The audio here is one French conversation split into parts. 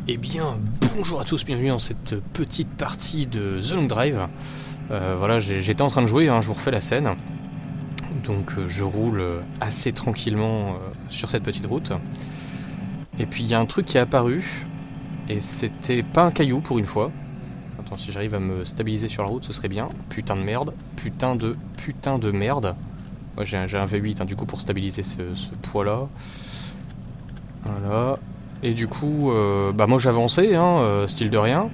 Eh bien, bonjour à tous, bienvenue dans cette petite partie de The Long Drive. Voilà, j'étais en train de jouer, hein, je vous refais la scène. Donc je roule assez tranquillement sur cette petite route. Et puis il y a un truc qui est apparu, et c'était pas un caillou pour une fois. Attends, si j'arrive à me stabiliser sur la route, ce serait bien. Putain de merde, putain de merde. Ouais, j'ai un V8 hein, du coup pour stabiliser ce poids-là. Voilà. Et du coup, bah moi j'avançais, hein, style de rien.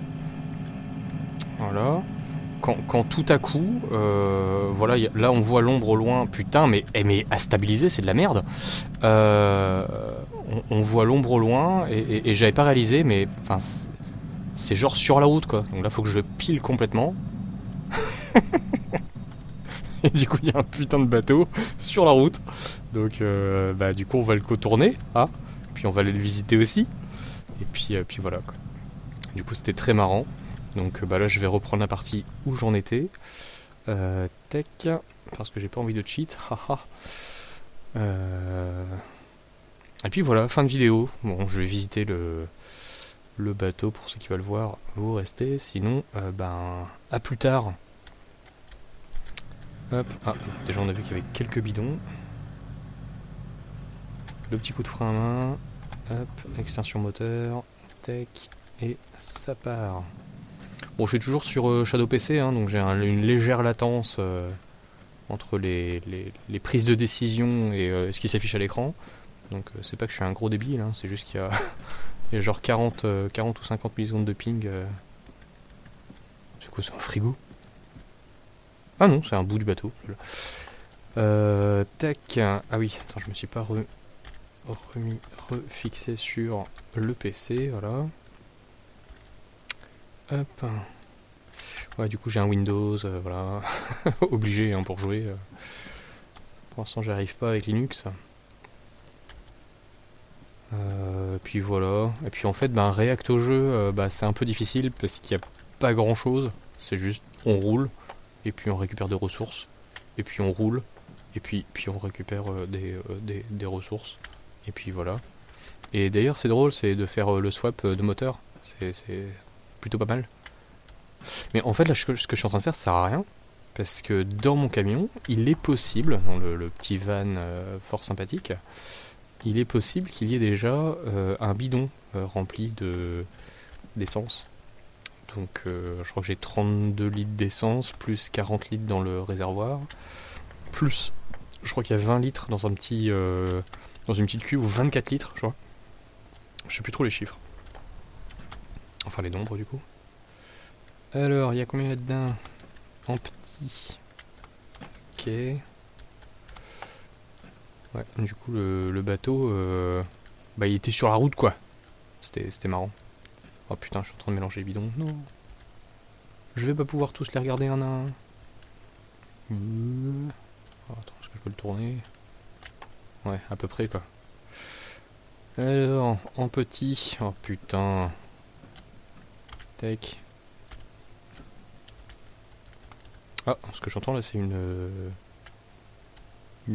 Voilà. Quand tout à coup, voilà, là on voit l'ombre au loin. Putain, mais à stabiliser, c'est de la merde. On voit l'ombre au loin et j'avais pas réalisé, mais enfin, c'est genre sur la route quoi. Donc là, faut que je pile complètement. Et du coup, il y a un putain de bateau sur la route. Donc, bah, du coup, on va le contourner, hein. Puis on va aller le visiter aussi. Et puis voilà quoi. Du coup, c'était très marrant. Donc bah là, je vais reprendre la partie où j'en étais. Tech, parce que j'ai pas envie de cheat. Haha. Et puis voilà, fin de vidéo. Bon, je vais visiter le bateau pour ceux qui veulent voir. Vous restez, sinon, ben, à plus tard. Hop, ah, déjà on a vu qu'il y avait quelques bidons. Le petit coup de frein à main. Hop, extension moteur. Tech, et ça part. Bon, je suis toujours sur Shadow PC, hein, donc j'ai une légère latence entre les prises de décision et ce qui s'affiche à l'écran. Donc c'est pas que je suis un gros débile, hein, c'est juste qu'il y a, il y a genre 40 ou 50 millisecondes de ping. C'est quoi, c'est un frigo? Ah non, c'est un bout du bateau. Tac. Ah oui, attends, je me suis pas refixé sur le PC, voilà. Hop. Ouais, du coup j'ai un Windows, voilà. Obligé hein, pour jouer. Pour l'instant j'arrive pas avec Linux. Puis voilà. Et puis en fait, ben, React au jeu, bah, c'est un peu difficile parce qu'il n'y a pas grand chose. C'est juste on roule, et puis on récupère des ressources, et puis on roule, et puis on récupère des ressources. Et puis voilà. Et d'ailleurs c'est drôle, c'est de faire le swap de moteur. C'est plutôt pas mal. Mais en fait là ce que je suis en train de faire ça sert à rien. Parce que dans mon camion, il est possible, dans le petit van fort sympathique, il est possible qu'il y ait déjà un bidon rempli d'essence. Donc je crois que j'ai 32 litres d'essence, plus 40 litres dans le réservoir, plus je crois qu'il y a 20 litres dans un petit dans une petite cuve, ou 24 litres je crois. Je sais plus trop les chiffres. Enfin les nombres du coup. Alors, il y a combien là-dedans? En petit. Ok. Ouais, du coup le bateau, bah il était sur la route quoi. C'était marrant. Oh putain, je suis en train de mélanger les bidons. Non. Je vais pas pouvoir tous les regarder un à un. Oh, attends, est-ce que je peux le tourner? Ouais, à peu près quoi. Alors, en petit. Oh putain. Tac. Ah, ce que j'entends là, c'est une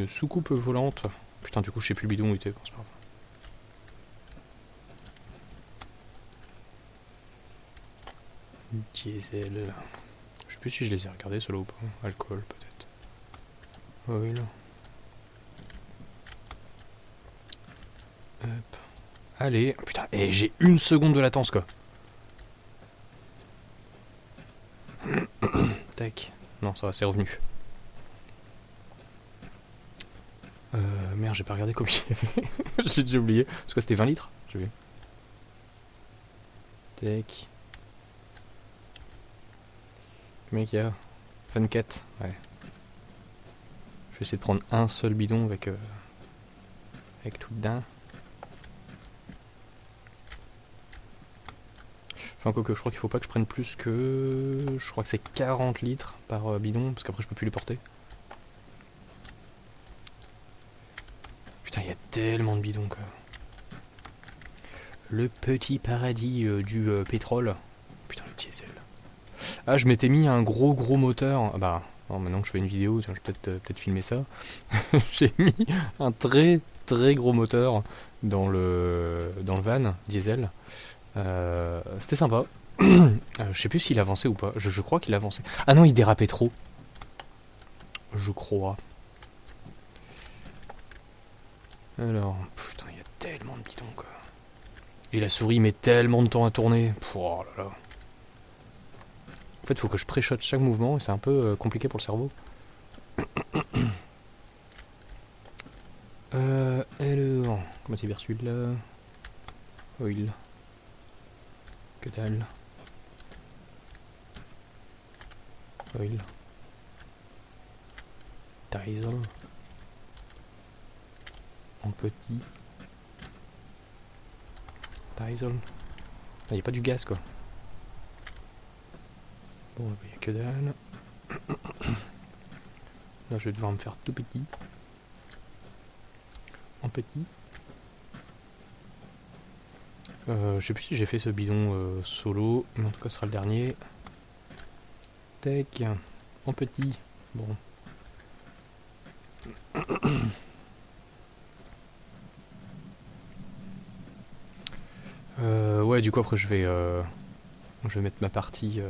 soucoupe volante. Putain, du coup, je sais plus le bidon où il était. Bon, c'est pas grave. Diesel. Je sais plus si je les ai regardés, ceux-là ou pas. Alcool, peut-être. Oil. Hop. Allez. Putain, et j'ai une seconde de latence, quoi. Tac. Non, ça va, c'est revenu. Merde, j'ai pas regardé combien il y avait. J'ai déjà oublié. Parce que c'était 20 litres, j'ai vu. Tac. Combien qu'il y a? 24, ouais. Je vais essayer de prendre un seul bidon avec tout dedans. Enfin, quoi que je crois qu'il faut pas que je prenne plus que... Je crois que c'est 40 litres par bidon, parce qu'après je peux plus les porter. Putain, il y a tellement de bidons, quoi. Le petit paradis du pétrole. Putain, le diesel. Ah, je m'étais mis un gros moteur. Ah bah, alors maintenant que je fais une vidéo, tiens, je vais peut-être filmer ça. J'ai mis un très gros moteur dans le van diesel. C'était sympa. Je sais plus s'il avançait ou pas. Je crois qu'il avançait. Ah non, il dérapait trop. Je crois. Alors, putain, il y a tellement de bidons quoi. Et la souris met tellement de temps à tourner. Oh là là. En fait, il faut que je pré-shot chaque mouvement et c'est un peu compliqué pour le cerveau. Alors, comment c'est vers celui-là? Oil. Que dalle. Oil. Diesel. En petit. Diesel. Il n'y a pas du gaz quoi. Bon, il n'y a que dalle. Là, je vais devoir me faire tout petit. En petit. Je sais plus si j'ai fait ce bidon solo, mais en tout cas, ce sera le dernier. Tech. En petit. Bon. Ouais, du coup, après, je vais mettre ma partie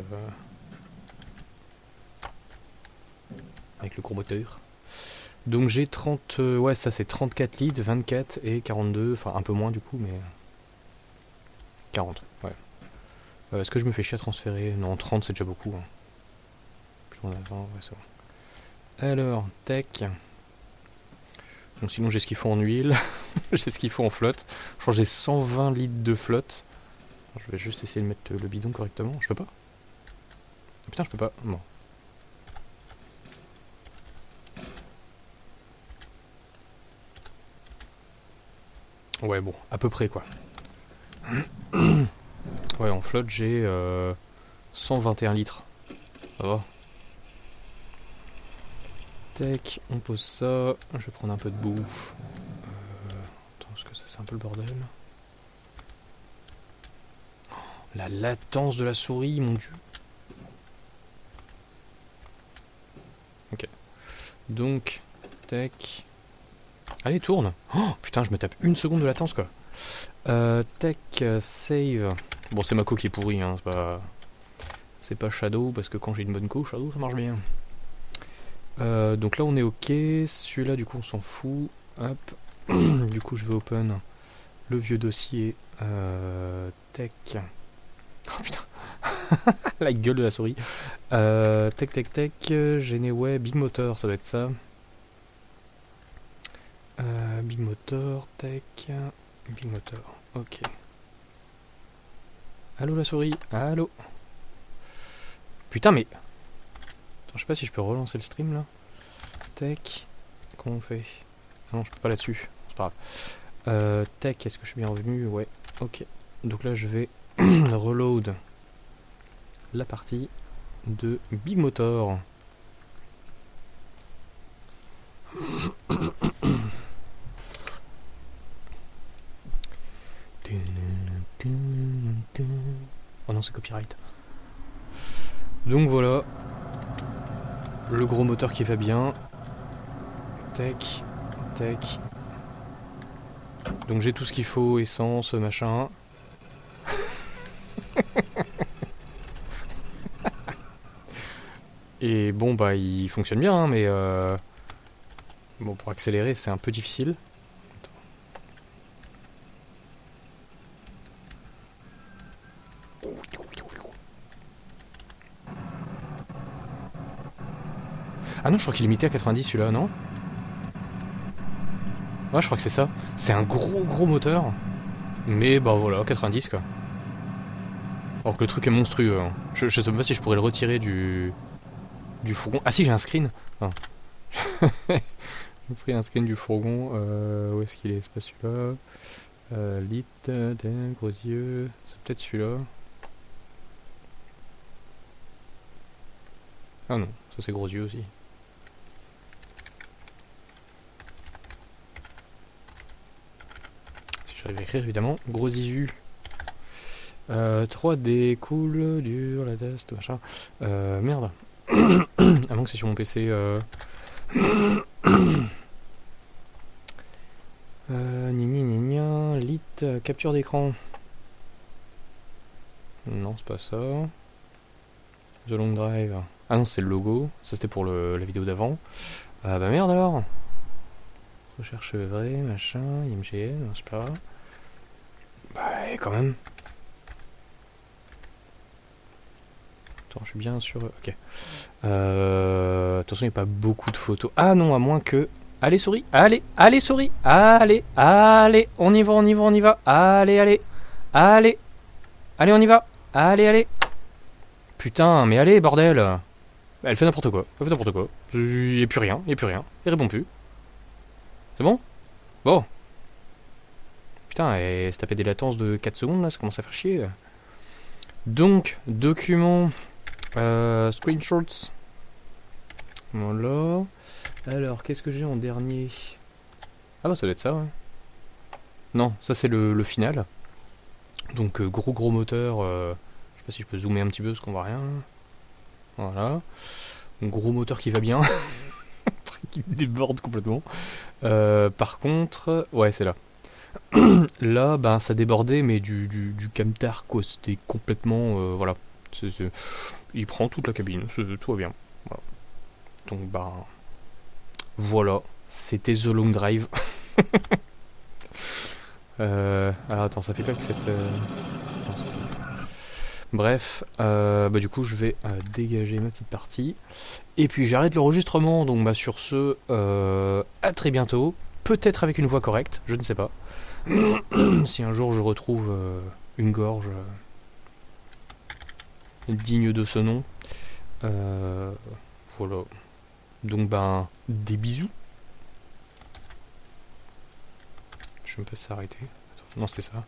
avec le gros moteur. Donc j'ai 30, ouais ça c'est 34 litres, 24 et 42, enfin un peu moins du coup mais 40, ouais. Est-ce que je me fais chier à transférer? Non, 30 c'est déjà beaucoup. Hein. Plus on avance, ouais c'est bon. Alors, tech. Bon sinon j'ai ce qu'il faut en huile, j'ai ce qu'il faut en flotte. Je crois que j'ai 120 litres de flotte. Je vais juste essayer de mettre le bidon correctement, je peux pas? Putain je peux pas, bon. Ouais, bon, à peu près quoi. Ouais, en flotte, j'ai 121 litres. Ça va. Tac, on pose ça. Je vais prendre un peu de bouffe. Attends, parce que ça, c'est un peu le bordel. Oh, la latence de la souris, mon dieu. Ok. Donc, tac. Allez, tourne. Oh, putain, je me tape une seconde de latence, quoi. Tac, save. Bon, c'est ma co qui est pourrie, hein. C'est pas Shadow, parce que quand j'ai une bonne co, Shadow, ça marche bien. Donc là, on est ok. Celui-là, du coup, on s'en fout. Hop. Du coup, je vais open le vieux dossier. Tech. Oh putain. La gueule de la souris. Tech. Geneway, Big Motor, ça doit être ça. Big Motor, Tech. Big Motor, ok. Allô la souris, allô. Putain mais... Attends, je sais pas si je peux relancer le stream là. Tech. Comment on fait? Ah non, je peux pas là-dessus, c'est pas grave. Tech, est-ce que je suis bien revenu? Ouais, ok. Donc là je vais reload la partie de Big Motor. Oh non, c'est copyright. Donc voilà. Le gros moteur qui va bien. Tac. Donc j'ai tout ce qu'il faut, essence, machin. Et bon bah il fonctionne bien hein, mais bon pour accélérer c'est un peu difficile. Ah non, je crois qu'il est limité à 90 celui-là, non? Ouais, je crois que c'est ça. C'est un gros moteur. Mais bah voilà, 90 quoi. Alors que le truc est monstrueux. Hein. Je sais pas si je pourrais le retirer du fourgon. Ah si, j'ai un screen. Ah. J'ai pris un screen du fourgon. Où est-ce qu'il est? C'est pas celui-là. Lit, gros yeux. C'est peut-être celui-là. Ah non, ça c'est gros yeux aussi. Si j'arrive à écrire évidemment. Gros isu. 3D, cool, dur, la test, machin. Merde. À moins que c'est sur mon PC. Lit, capture d'écran. Non, c'est pas ça. The Long Drive. Ah non, c'est le logo. Ça, c'était pour la vidéo d'avant. Ah bah merde alors. Recherche vraie, machin, IMGN, non, c'est pas. Bah, quand même. Attends, je suis bien sûr. Ok. Attention, il n'y a pas beaucoup de photos. Ah non, à moins que. Allez, souris. Allez, allez, souris. Allez, allez. On y va, on y va, on y va. Allez, allez. Allez. Allez, on y va. Allez, allez. Putain, mais allez, bordel. Elle fait n'importe quoi. Elle fait n'importe quoi. Il n'y a plus rien. Il n'y a plus rien. Il répond plus. C'est bon? Bon. Putain, elle se tapait des latences de 4 secondes là. Ça commence à faire chier. Donc, document. Screenshots. Voilà. Alors, qu'est-ce que j'ai en dernier? Ah bah ça doit être ça, ouais. Non, ça c'est le final. Donc gros moteur. Je sais pas si je peux zoomer un petit peu parce qu'on voit rien. Voilà. Gros moteur qui va bien. Qui déborde complètement. Par contre, ouais c'est là. Là, ben ça débordait mais du camtar quoi. C'était complètement, voilà. Il prend toute la cabine, tout va bien. Voilà. Donc ben voilà, c'était The Long Drive. Alors attends, ça fait quoi que cette... non, bref, bah du coup je vais dégager ma petite partie. Et puis j'arrête l'enregistrement, donc bah sur ce, à très bientôt. Peut-être avec une voix correcte, je ne sais pas. Si un jour je retrouve une gorge digne de ce nom. Voilà. Donc ben, des bisous. Je sais même pas si ça a arrêté. Attends, non, c'était ça.